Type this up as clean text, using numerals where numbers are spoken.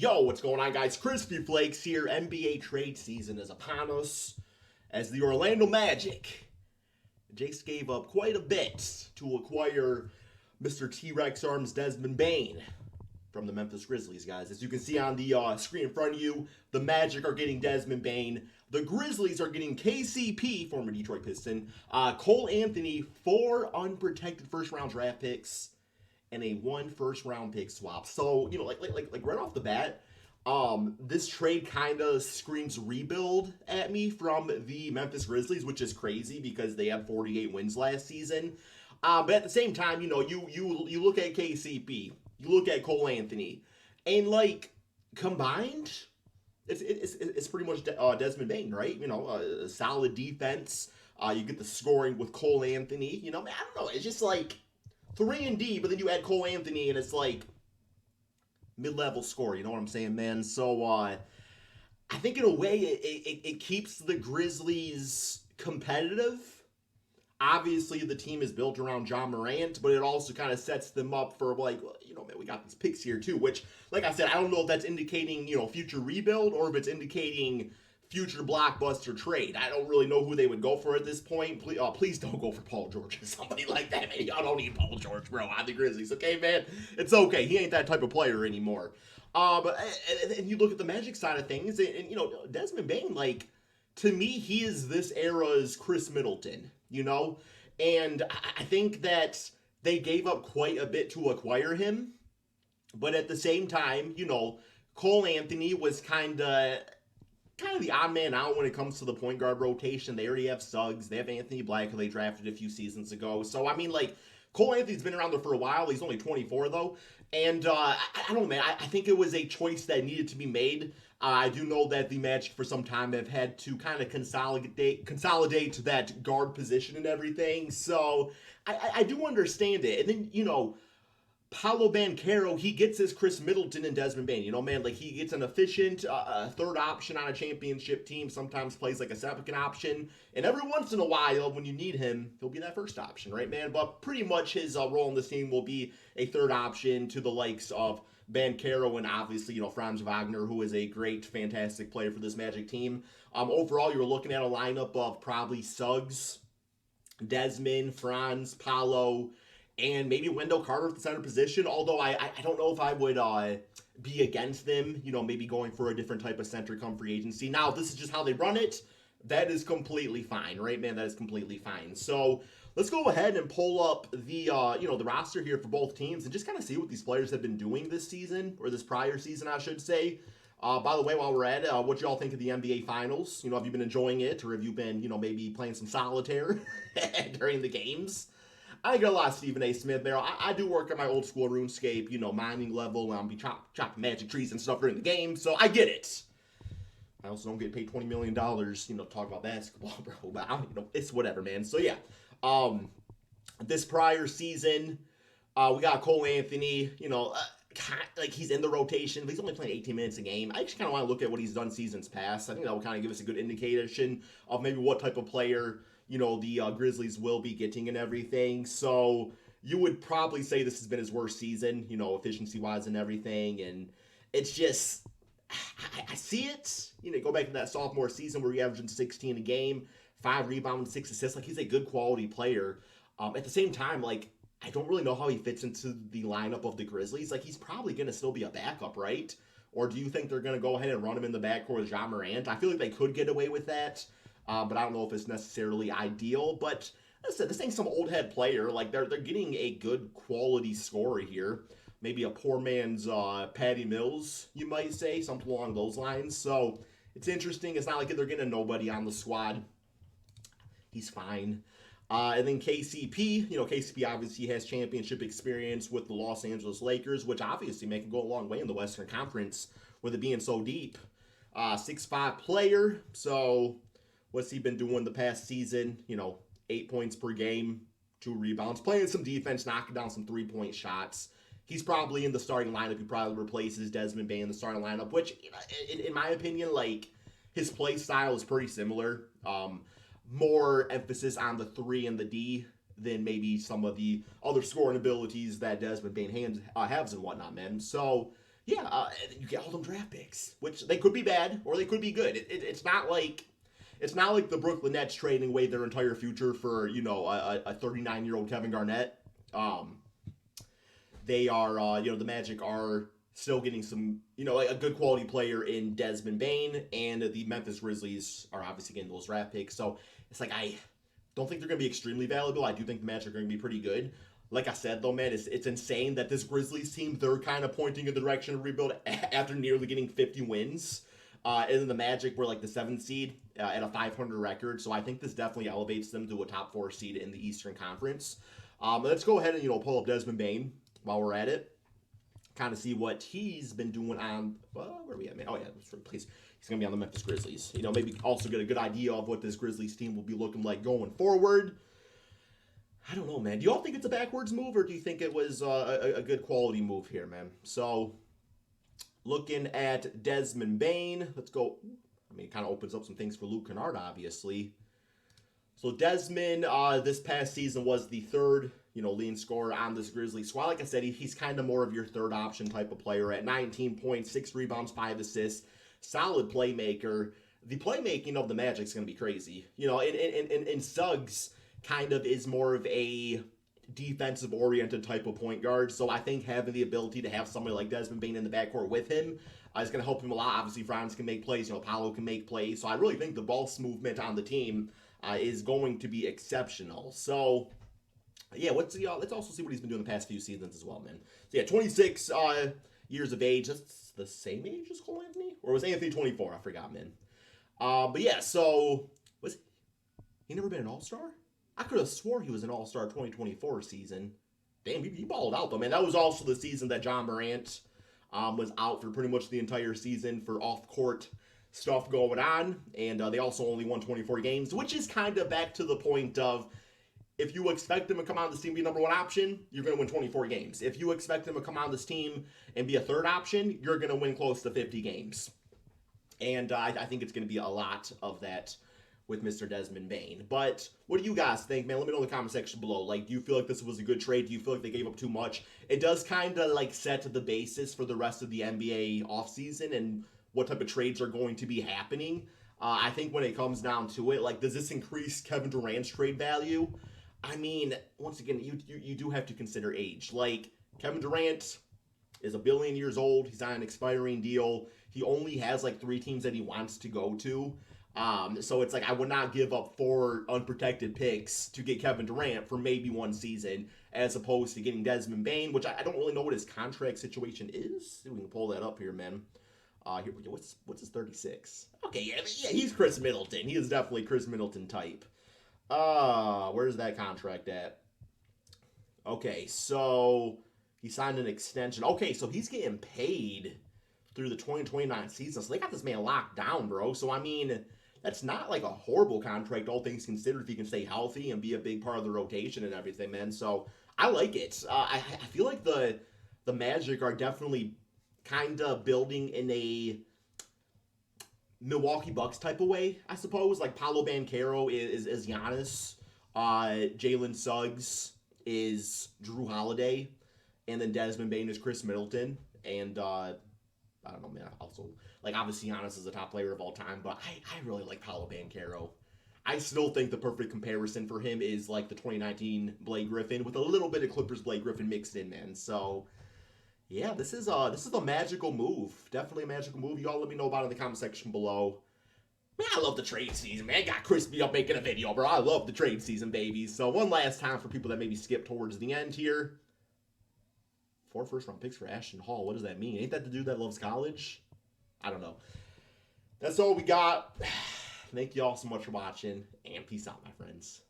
Yo, what's going on, guys? Crispy Flakes here. NBA trade season is upon us as the Orlando Magic just gave up quite a bit to acquire Mr. T-Rex Arms Desmond Bane from the Memphis Grizzlies, guys. As you can see on the screen in front of you, the Magic are getting Desmond Bane. The Grizzlies are getting KCP, former Detroit Piston, Cole Anthony, 4 unprotected first-round draft picks, and a 1 first-round pick swap. So, like right off the bat, this trade kind of screams rebuild at me from the Memphis Grizzlies, which is crazy because they had 48 wins last season. But at the same time, you look at KCP, you look at Cole Anthony, and combined, it's pretty much Desmond Bane, right? A solid defense. You get the scoring with Cole Anthony. I don't know. It's just like 3 and D, but then you add Cole Anthony, and it's like mid-level score. You know what I'm saying, man? So I think in a way it keeps the Grizzlies competitive. Obviously, the team is built around John Morant, but it also kind of sets them up for man, we got these picks here too. Which, like I said, I don't know if that's indicating future rebuild or if it's indicating future blockbuster trade. I don't really know who they would go for at this point. Please don't go for Paul George or somebody like that, man. Y'all don't need Paul George, bro. I'm the Grizzlies, okay, man? It's okay. He ain't that type of player anymore. And you look at the Magic side of things, and Desmond Bane, to me, he is this era's Chris Middleton, And I think that they gave up quite a bit to acquire him. But at the same time, Cole Anthony was kind of the odd man out when it comes to the point guard rotation. They already have Suggs. They have Anthony Black, who they drafted a few seasons ago. So, Cole Anthony's been around there for a while. He's only 24, though. And I don't know, man. I think it was a choice that needed to be made. I do know that the Magic for some time have had to kind of consolidate that guard position and everything. So I do understand it. And then, Paolo Banchero, he gets his Chris Middleton and Desmond Bane. He gets an efficient third option on a championship team, sometimes plays like a second option. And every once in a while, when you need him, he'll be that first option, right, man? But pretty much his role in this team will be a third option to the likes of Banchero and obviously, Franz Wagner, who is a great, fantastic player for this Magic team. Overall, you're looking at a lineup of probably Suggs, Desmond, Franz, Paolo, and maybe Wendell Carter at the center position, although I don't know if I would be against them, maybe going for a different type of center come free agency. Now, if this is just how they run it, that is completely fine, right, man? That is completely fine. So let's go ahead and pull up the the roster here for both teams and just kind of see what these players have been doing this season, or this prior season, I should say. By the way, while we're at it, what y'all think of the NBA Finals? Have you been enjoying it, or have you been, maybe playing some solitaire during the games? I get a lot of Stephen A. Smith there. I do work at my old school RuneScape, mining level, and I'll be chopping magic trees and stuff during the game, so I get it. I also don't get paid $20 million, to talk about basketball, bro, but it's whatever, man. So yeah, this prior season, we got Cole Anthony, he's in the rotation, but he's only playing 18 minutes a game. I just kind of want to look at what he's done seasons past. I think that will kind of give us a good indication of maybe what type of player the Grizzlies will be getting and everything. So you would probably say this has been his worst season, efficiency-wise and everything. And it's just, I see it. Go back to that sophomore season where he averaged 16 a game, 5 rebounds, 6 assists. He's a good quality player. At the same time, I don't really know how he fits into the lineup of the Grizzlies. He's probably going to still be a backup, right? Or do you think they're going to go ahead and run him in the backcourt with John Morant? I feel like they could get away with that. But I don't know if it's necessarily ideal. But as I said, this ain't some old head player. They're getting a good quality scorer here. Maybe a poor man's Patty Mills, you might say, something along those lines. So it's interesting. It's not like they're getting nobody on the squad. He's fine. And then KCP, KCP obviously has championship experience with the Los Angeles Lakers, which obviously make him go a long way in the Western Conference with it being so deep. 6'5" player, so what's he been doing the past season? 8 points per game, 2 rebounds, playing some defense, knocking down some 3-point shots. He's probably in the starting lineup. He probably replaces Desmond Bane in the starting lineup, which, in my opinion, his play style is pretty similar. More emphasis on the 3 and the D than maybe some of the other scoring abilities that Desmond Bane has and whatnot, man. So, Yeah, you get all them draft picks, which they could be bad or they could be good. It's not like the Brooklyn Nets trading away their entire future for a 39-year-old Kevin Garnett. Um, they are the Magic are still getting some a good quality player in Desmond Bane, and the Memphis Grizzlies are obviously getting those draft picks. So it's like I don't think they're going to be extremely valuable. I do think the Magic are going to be pretty good. Like I said, though, man, it's insane that this Grizzlies team, they're kind of pointing in the direction of rebuild after nearly getting 50 wins. And then the Magic were like the 7th seed at a 500 record. So I think this definitely elevates them to a top 4 seed in the Eastern Conference. Let's go ahead and, pull up Desmond Bane while we're at it. Kind of see what he's been doing on, well, where are we at, man? Oh, yeah, please. He's going to be on the Memphis Grizzlies. Maybe also get a good idea of what this Grizzlies team will be looking like going forward. I don't know, man. Do you all think it's a backwards move, or do you think it was a good quality move here, man? So, looking at Desmond Bane, let's go. I mean, it kind of opens up some things for Luke Kennard, obviously. So, Desmond, this past season was the third, leading scorer on this Grizzlies squad. Like I said, he's kind of more of your third option type of player at 19 points, 6 rebounds, 5 assists. Solid playmaker. The playmaking of the Magic's going to be crazy. And Suggs kind of is more of a defensive-oriented type of point guard. So I think having the ability to have somebody like Desmond Bane in the backcourt with him is going to help him a lot. Obviously, Franz can make plays. Paolo can make plays. So I really think the ball movement on the team is going to be exceptional. So, yeah, let's also see what he's been doing the past few seasons as well, man. So, yeah, 26 years of age. That's the same age as Cole Anthony? Or was Anthony 24? I forgot, man. But, yeah, so was he never been an All-Star? I could have swore he was an All-Star 2024 season. Damn, he balled out, though, man. That was also the season that John Morant was out for pretty much the entire season for off-court stuff going on. And they also only won 24 games, which is kind of back to the point of if you expect him to come on this team and be number 1 option, you're going to win 24 games. If you expect him to come on this team and be a third option, you're going to win close to 50 games. And I think it's going to be a lot of that with Mr. Desmond Bane. But what do you guys think, man? Let me know in the comment section below. Like, do you feel like this was a good trade? Do you feel like they gave up too much? It does kind of like set the basis for the rest of the NBA offseason and what type of trades are going to be happening. I think when it comes down to it, like, does this increase Kevin Durant's trade value? I mean, once again, you do have to consider age. Like, Kevin Durant is 1 billion years old. He's on an expiring deal. He only has like 3 teams that he wants to go to. So it's like I would not give up 4 unprotected picks to get Kevin Durant for maybe 1 season, as opposed to getting Desmond Bane, which I don't really know what his contract situation is. We can pull that up here, man. Here, what's his 36? Okay, yeah, he's Chris Middleton. He is definitely Chris Middleton type. Where's that contract at? Okay, so he signed an extension. Okay, so he's getting paid through the 2029 season. So they got this man locked down, bro. So, I mean, that's not like a horrible contract, all things considered, if he can stay healthy and be a big part of the rotation and everything, man. So, I like it. I feel like the Magic are definitely kind of building in a Milwaukee Bucks type of way, I suppose. Like, Paolo Banchero is Giannis. Jalen Suggs is Drew Holiday. And then Desmond Bane is Chris Middleton. And, I don't know, man. Also, like, obviously Giannis is the top player of all time, but I really like Paolo Banchero. I still think the perfect comparison for him is, like, the 2019 Blake Griffin with a little bit of Clippers Blake Griffin mixed in, man. So, yeah, this is a magical move. Definitely a magical move. You all let me know about it in the comment section below. Man, I love the trade season, man. Got crispy up making a video, bro. I love the trade season, baby. So, one last time for people that maybe skip towards the end here. 4 first-round picks for Ashton Hall. What does that mean? Ain't that the dude that loves college? I don't know. That's all we got. Thank you all so much for watching, and peace out, my friends.